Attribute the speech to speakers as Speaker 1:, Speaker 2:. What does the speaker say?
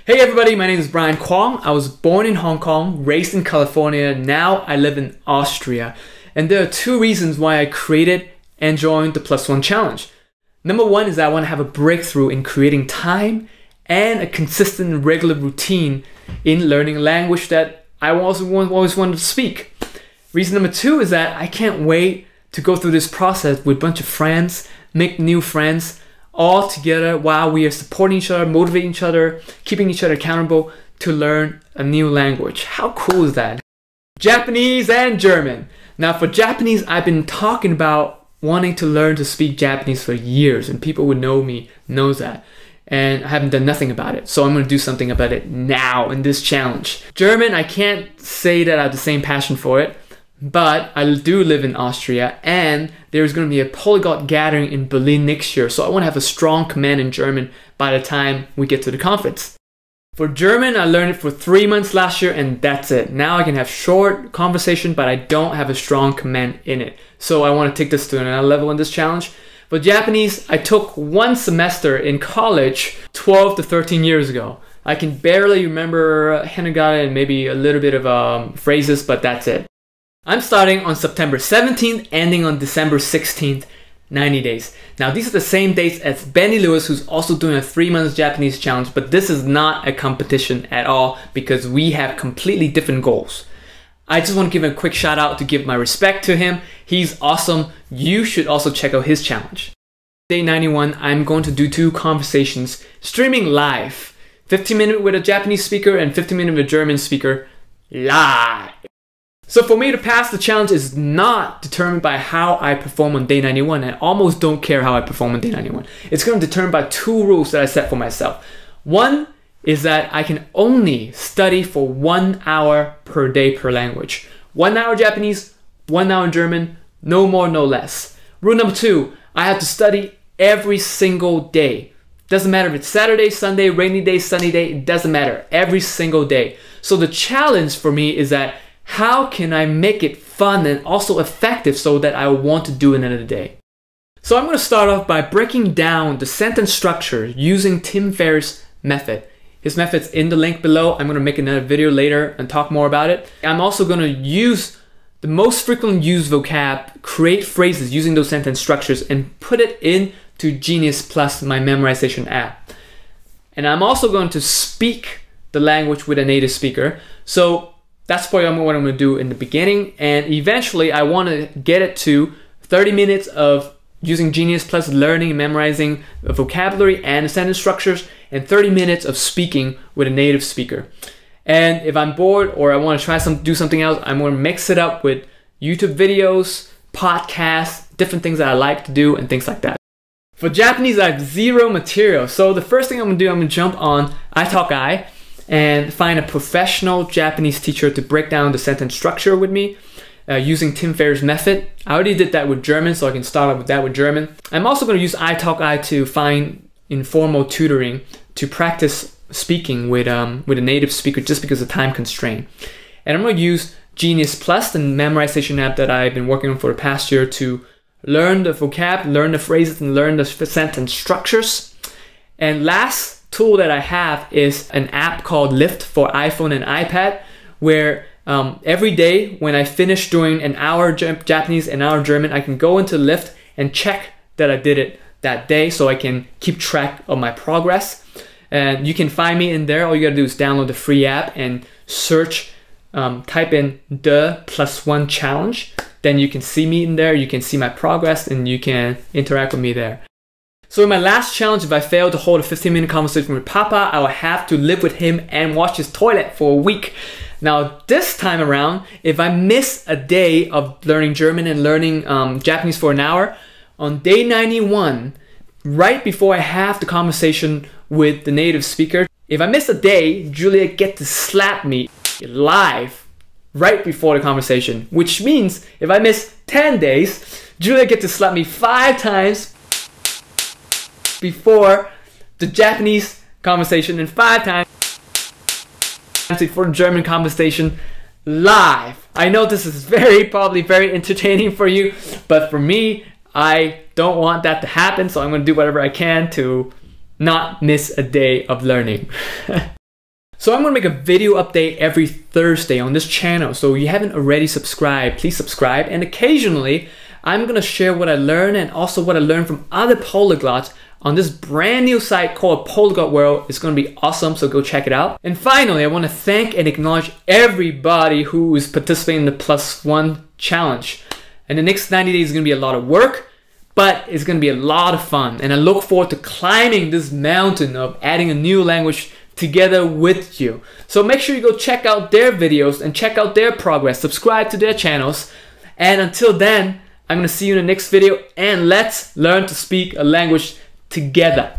Speaker 1: Hey everybody, my name is Brian Kwong. I was born in Hong Kong, raised in California, now I live in Austria. And there are two reasons why I created and joined the Plus One Challenge. Number one is that I want to have a breakthrough in creating time and a consistent and regular routine in learning a language that I always wanted to speak. Reason number two is that I can't wait to go through this process with a bunch of friends, make new friends, all together while we are supporting each other, motivating each other, keeping each other accountable to learn a new language. How cool is that? Japanese and German. Now for Japanese, I've been talking about wanting to learn to speak Japanese for years, and people who know me knows that. And I haven't done nothing about it. So I'm going to do something about it now in this challenge. German, I can't say that I have the same passion for it, but I do live in Austria, and there's going to be a polyglot gathering in Berlin next year. So I want to have a strong command in German by the time we get to the conference. For German, I learned it for 3 months last year, and that's it. Now I can have short conversation, but I don't have a strong command in it. So I want to take this to another level in this challenge. For Japanese, I took 1 semester in college 12 to 13 years ago. I can barely remember Hinagana and maybe a little bit of phrases, but that's it. I'm starting on September 17th, ending on December 16th, 90 days. Now these are the same dates as Benny Lewis, who's also doing a 3 months Japanese challenge, but this is not a competition at all because we have completely different goals. I just want to give him a quick shout out to give my respect to him. He's awesome. You should also check out his challenge. Day 91, I'm going to do 2 conversations streaming live. 15 minutes with a Japanese speaker and 15 minutes with a German speaker live. So for me to pass the challenge is not determined by how I perform on day 91. I almost don't care how I perform on day 91. It's going to be determined by 2 rules that I set for myself. One is that I can only study for 1 hour per day per language. 1 hour Japanese, 1 hour German, no more, no less. Rule number 2, I have to study every single day. Doesn't matter if it's Saturday, Sunday, rainy day, sunny day, it doesn't matter. Every single day. So the challenge for me is that how can I make it fun and also effective so that I want to do another day? So I'm going to start off by breaking down the sentence structure using Tim Ferriss' method. His method's in the link below. I'm going to make another video later and talk more about it. I'm also going to use the most frequently used vocab, create phrases using those sentence structures, and put it into Genius Plus, my memorization app. And I'm also going to speak the language with a native speaker. So that's what I'm going to do in the beginning, and eventually I want to get it to 30 minutes of using Genius Plus, learning and memorizing vocabulary and sentence structures, and 30 minutes of speaking with a native speaker. And if I'm bored or I want to try do something else, I'm going to mix it up with YouTube videos, podcasts, different things that I like to do, and things like that. For Japanese, I have 0 material. So the first thing I'm going to do, I'm going to jump on italki and find a professional Japanese teacher to break down the sentence structure with me using Tim Ferriss' method. I already did that with German, so I can start off with that with German. I'm also going to use italki to find informal tutoring to practice speaking with a native speaker just because of time constraint. And I'm going to use Genius Plus, the memorization app that I've been working on for the past year, to learn the vocab, learn the phrases, and learn the sentence structures. And last tool that I have is an app called Lift for iPhone and iPad, where every day when I finish doing an hour Japanese, an hour German, I can go into Lift and check that I did it that day so I can keep track of my progress. And you can find me in there. All you gotta do is download the free app and search, type in the Plus One Challenge. Then you can see me in there, you can see my progress, and you can interact with me there. So in my last challenge, if I fail to hold a 15-minute conversation with Papa, I will have to live with him and wash his toilet for a week. Now this time around, if I miss a day of learning German and learning Japanese for an hour, on day 91, right before I have the conversation with the native speaker, if I miss a day, Julia gets to slap me live right before the conversation, which means if I miss 10 days, Julia gets to slap me 5 times before the Japanese conversation and 5 times before the German conversation live. I know this is probably very entertaining for you, but for me, I don't want that to happen, so I'm going to do whatever I can to not miss a day of learning. So I'm gonna make a video update every Thursday on this channel. So if you haven't already subscribed, please subscribe. And occasionally, I'm gonna share what I learned and also what I learned from other polyglots on this brand new site called Polyglot World. It's gonna be awesome, so go check it out. And finally, I wanna thank and acknowledge everybody who is participating in the +1 challenge. And the next 90 days is gonna be a lot of work, but it's gonna be a lot of fun. And I look forward to climbing this mountain of adding a new language together with you. So make sure you go check out their videos and check out their progress. Subscribe to their channels. And until then, I'm gonna see you in the next video, and let's learn to speak a language together.